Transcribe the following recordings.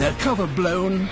their cover blown,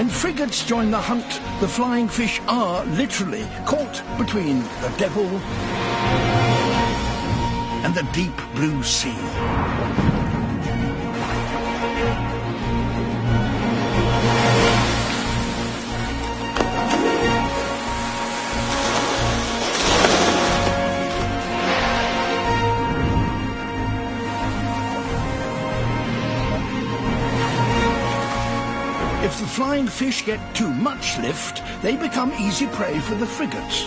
when frigates join the hunt, the flying fish are literally caught between the devil and the deep blue sea. If the flying fish get too much lift, they become easy prey for the frigates.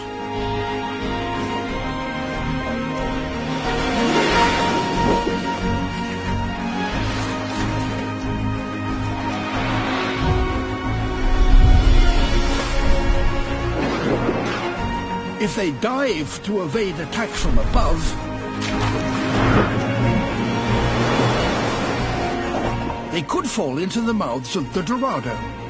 If they dive to evade attack from above, they could fall into the mouths of the Dorado.